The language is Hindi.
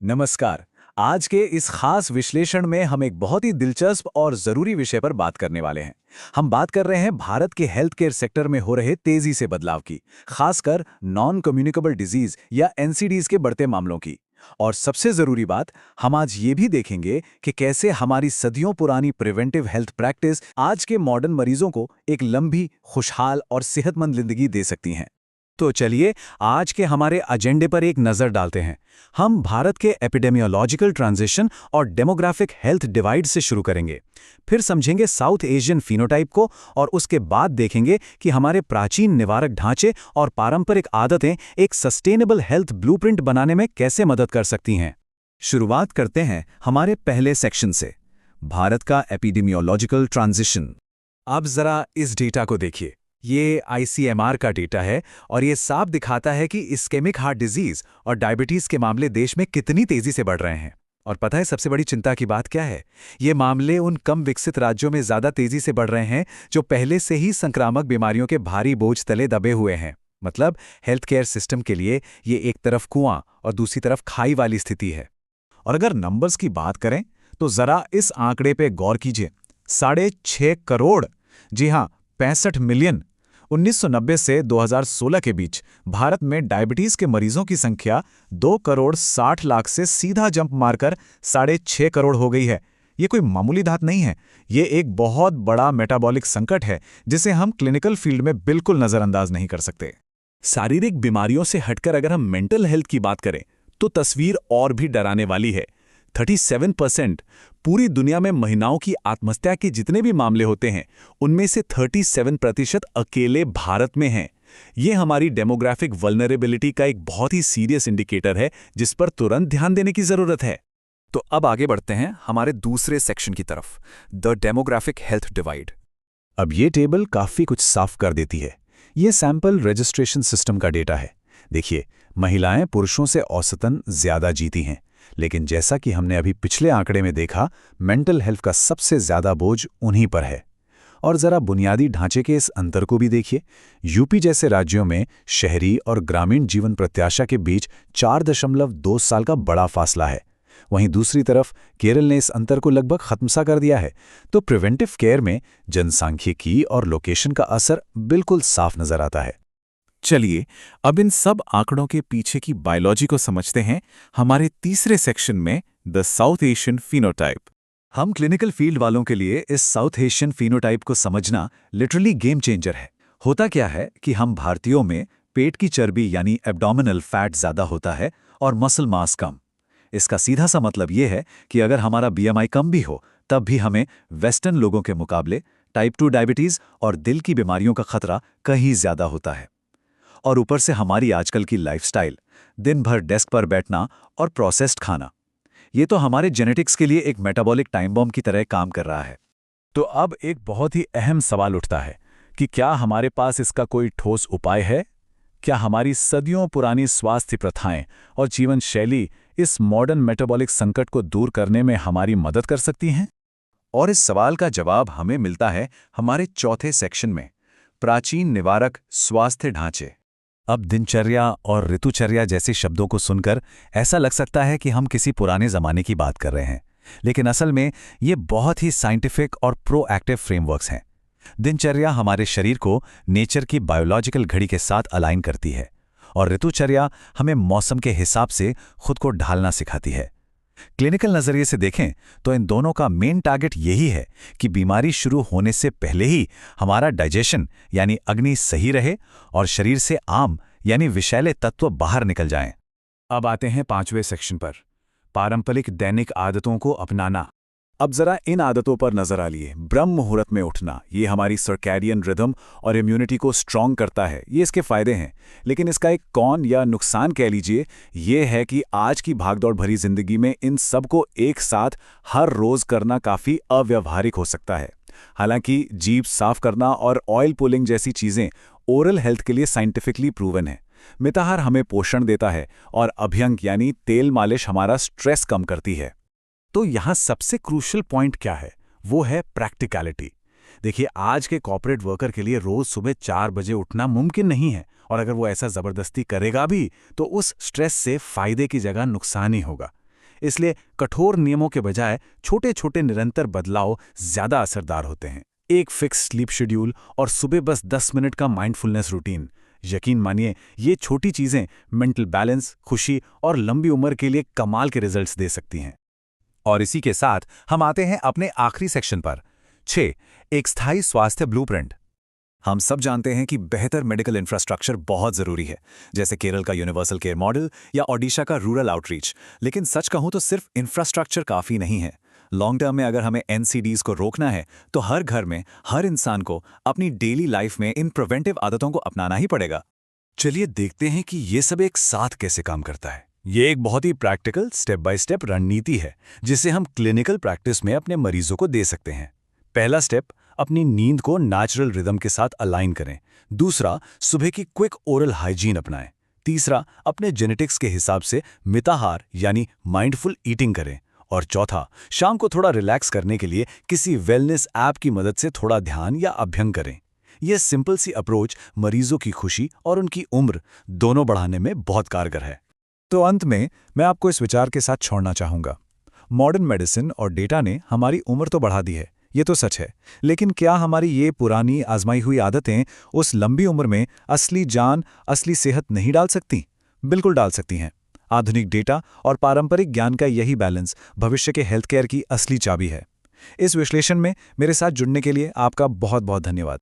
नमस्कार। आज के इस खास विश्लेषण में हम एक बहुत ही दिलचस्प और जरूरी विषय पर बात करने वाले हैं। हम बात कर रहे हैं भारत के हेल्थ केयर सेक्टर में हो रहे तेजी से बदलाव की, खासकर नॉन कम्युनिकेबल डिजीज या एनसीडीज के बढ़ते मामलों की। और सबसे जरूरी बात, हम आज ये भी देखेंगे कि कैसे हमारी सदियों पुरानी प्रिवेंटिव हेल्थ प्रैक्टिस आज के मॉडर्न मरीजों को एक लंबी, खुशहाल और सेहतमंद जिंदगी दे सकती हैं। तो चलिए आज के हमारे एजेंडे पर एक नज़र डालते हैं। हम भारत के एपिडेमियोलॉजिकल ट्रांजिशन और डेमोग्राफिक हेल्थ डिवाइड से शुरू करेंगे। फिर समझेंगे साउथ एशियन फिनोटाइप को और उसके बाद देखेंगे कि हमारे प्राचीन निवारक ढांचे और पारंपरिक आदतें एक सस्टेनेबल हेल्थ ब्लूप्रिंट बनाने में कैसे मदद कर सकती हैं। शुरुआत करते हैं हमारे पहले सेक्शन से, भारत का एपिडेमियोलॉजिकल ट्रांजिशन। अब जरा इस डेटा को देखिए। ये आईसीएमआर का डेटा है और ये साफ दिखाता है कि इस्केमिक हार्ट डिजीज और डायबिटीज के मामले देश में कितनी तेजी से बढ़ रहे हैं। और पता है सबसे बड़ी चिंता की बात क्या है? ये मामले उन कम विकसित राज्यों में ज्यादा तेजी से बढ़ रहे हैं जो पहले से ही संक्रामक बीमारियों के भारी बोझ तले दबे हुए हैं। मतलब हेल्थ केयर सिस्टम के लिए ये एक तरफ कुआं और दूसरी तरफ खाई वाली स्थिति है। और अगर नंबर्स की बात करें तो जरा इस आंकड़े पे गौर कीजिए। 6.5 करोड़, जी हां 65 मिलियन। 1990 से 2016 के बीच भारत में डायबिटीज के मरीजों की संख्या 2 करोड़ 60 लाख से सीधा जंप मारकर 6.5 करोड़ हो गई है। ये कोई मामूली धात नहीं है, ये एक बहुत बड़ा मेटाबॉलिक संकट है जिसे हम क्लिनिकल फील्ड में बिल्कुल नजरअंदाज नहीं कर सकते। शारीरिक बीमारियों से हटकर अगर हम मेंटल हेल्थ की बात करें तो तस्वीर और भी डराने वाली है। 37% पूरी दुनिया में महिलाओं की आत्महत्या के जितने भी मामले होते हैं उनमें से 37% अकेले भारत में हैं। ये हमारी डेमोग्राफिक वल्नरेबिलिटी का एक बहुत ही सीरियस इंडिकेटर है जिस पर तुरंत ध्यान देने की जरूरत है। तो अब आगे बढ़ते हैं हमारे दूसरे सेक्शन की तरफ, द डेमोग्राफिक हेल्थ डिवाइड। अब ये टेबल काफी कुछ साफ कर देती है। ये सैंपल रजिस्ट्रेशन सिस्टम का डेटा है। देखिए, महिलाएं पुरुषों से औसतन ज्यादा जीती हैं, लेकिन जैसा कि हमने अभी पिछले आंकड़े में देखा, मेंटल हेल्थ का सबसे ज्यादा बोझ उन्हीं पर है। और जरा बुनियादी ढांचे के इस अंतर को भी देखिए। यूपी जैसे राज्यों में शहरी और ग्रामीण जीवन प्रत्याशा के बीच 4.2 साल का बड़ा फासला है। वहीं दूसरी तरफ केरल ने इस अंतर को लगभग खत्म सा कर दिया है। तो प्रिवेंटिव केयर में जनसांख्यिकी और लोकेशन का असर बिल्कुल साफ नजर आता है। चलिए अब इन सब आंकड़ों के पीछे की बायोलॉजी को समझते हैं हमारे तीसरे सेक्शन में, द साउथ एशियन फिनोटाइप। हम क्लिनिकल फील्ड वालों के लिए इस साउथ एशियन फिनोटाइप को समझना लिटरली गेम चेंजर है। होता क्या है कि हम भारतीयों में पेट की चर्बी यानी एब्डोमिनल फैट ज्यादा होता है और मसल मास कम। इसका सीधा सा मतलब यह है कि अगर हमारा बीएमआई कम भी हो तब भी हमें वेस्टर्न लोगों के मुकाबले टाइप 2 डायबिटीज और दिल की बीमारियों का खतरा कहीं ज्यादा होता है। और ऊपर से हमारी आजकल की लाइफस्टाइल, दिन भर डेस्क पर बैठना और प्रोसेस्ड खाना, ये तो हमारे जेनेटिक्स के लिए एक मेटाबॉलिक टाइम बम की तरह काम कर रहा है। तो अब एक बहुत ही अहम सवाल उठता है कि क्या हमारे पास इसका कोई ठोस उपाय है? क्या हमारी सदियों पुरानी स्वास्थ्य प्रथाएं और जीवन शैली इस मॉडर्न मेटाबॉलिक संकट को दूर करने में हमारी मदद कर सकती हैं? और इस सवाल का जवाब हमें मिलता है हमारे चौथे सेक्शन में, प्राचीन निवारक स्वास्थ्य ढांचे। अब दिनचर्या और ऋतुचर्या जैसे शब्दों को सुनकर ऐसा लग सकता है कि हम किसी पुराने जमाने की बात कर रहे हैं, लेकिन असल में ये बहुत ही साइंटिफिक और प्रोएक्टिव फ्रेमवर्क्स हैं। दिनचर्या हमारे शरीर को नेचर की बायोलॉजिकल घड़ी के साथ अलाइन करती है और ऋतुचर्या हमें मौसम के हिसाब से खुद को ढालना सिखाती है। क्लिनिकल नजरिए से देखें तो इन दोनों का मेन टारगेट यही है कि बीमारी शुरू होने से पहले ही हमारा डाइजेशन यानी अग्नि सही रहे और शरीर से आम यानी विषैले तत्व बाहर निकल जाएं। अब आते हैं पांचवें सेक्शन पर, पारंपरिक दैनिक आदतों को अपनाना। अब जरा इन आदतों पर नजर डालिए। ब्रह्म मुहूर्त में उठना, ये हमारी सर्कैडियन रिदम और इम्यूनिटी को स्ट्रॉन्ग करता है, ये इसके फायदे हैं। लेकिन इसका एक कौन या नुकसान कह लीजिए, ये है कि आज की भागदौड़ भरी जिंदगी में इन सब को एक साथ हर रोज करना काफी अव्यावहारिक हो सकता है। हालांकि जीभ साफ करना और ऑयल पुलिंग जैसी चीजें ओरल हेल्थ के लिए साइंटिफिकली प्रूवन है। मिताहार हमें पोषण देता है और अभ्यंग यानी तेल मालिश हमारा स्ट्रेस कम करती है। तो यहां सबसे क्रूशियल पॉइंट क्या है? वो है प्रैक्टिकलिटी। देखिए, आज के कॉर्पोरेट वर्कर के लिए रोज सुबह 4 बजे उठना मुमकिन नहीं है, और अगर वो ऐसा जबरदस्ती करेगा भी तो उस स्ट्रेस से फायदे की जगह नुकसान ही होगा। इसलिए कठोर नियमों के बजाय छोटे छोटे निरंतर बदलाव ज़्यादा असरदार होते हैं। एक फिक्स स्लीप शेड्यूल और सुबह बस 10 मिनट का माइंडफुलनेस रूटीन, यकीन मानिए ये छोटी चीज़ें मेंटल बैलेंस, खुशी और लंबी उम्र के लिए कमाल के रिजल्ट्स दे सकती हैं। और इसी के साथ हम आते हैं अपने आखिरी सेक्शन पर। 6. एक स्थायी स्वास्थ्य ब्लूप्रिंट। हम सब जानते हैं कि बेहतर मेडिकल इंफ्रास्ट्रक्चर बहुत ज़रूरी है, जैसे केरल का यूनिवर्सल केयर मॉडल या ओडिशा का रूरल आउटरीच। लेकिन सच कहूँ तो सिर्फ इंफ्रास्ट्रक्चर काफ़ी नहीं है। लॉन्ग टर्म में अगर हमें एनसीडीज़ को रोकना है तो हर घर में हर इंसान को अपनी डेली लाइफ में इन प्रिवेंटिव आदतों को अपनाना ही पड़ेगा। चलिए देखते हैं कि ये सब एक साथ कैसे काम करता है। ये एक बहुत ही प्रैक्टिकल स्टेप बाय स्टेप रणनीति है जिसे हम क्लिनिकल प्रैक्टिस में अपने मरीजों को दे सकते हैं। पहला स्टेप, अपनी नींद को नेचुरल रिदम के साथ अलाइन करें। दूसरा, सुबह की क्विक ओरल हाइजीन अपनाएं। तीसरा, अपने जेनेटिक्स के हिसाब से मिताहार यानी माइंडफुल ईटिंग करें। और चौथा, शाम को थोड़ा रिलैक्स करने के लिए किसी वेलनेस ऐप की मदद से थोड़ा ध्यान या अभ्यंग करें। यह सिंपल सी अप्रोच मरीजों की खुशी और उनकी उम्र दोनों बढ़ाने में बहुत कारगर है। तो अंत में मैं आपको इस विचार के साथ छोड़ना चाहूँगा। मॉडर्न मेडिसिन और डेटा ने हमारी उम्र तो बढ़ा दी है, ये तो सच है, लेकिन क्या हमारी ये पुरानी आजमाई हुई आदतें उस लंबी उम्र में असली जान, असली सेहत नहीं डाल सकती? बिल्कुल डाल सकती हैं। आधुनिक डेटा और पारंपरिक ज्ञान का यही बैलेंस भविष्य के हेल्थ केयर की असली चाबी है। इस विश्लेषण में मेरे साथ जुड़ने के लिए आपका बहुत बहुत धन्यवाद।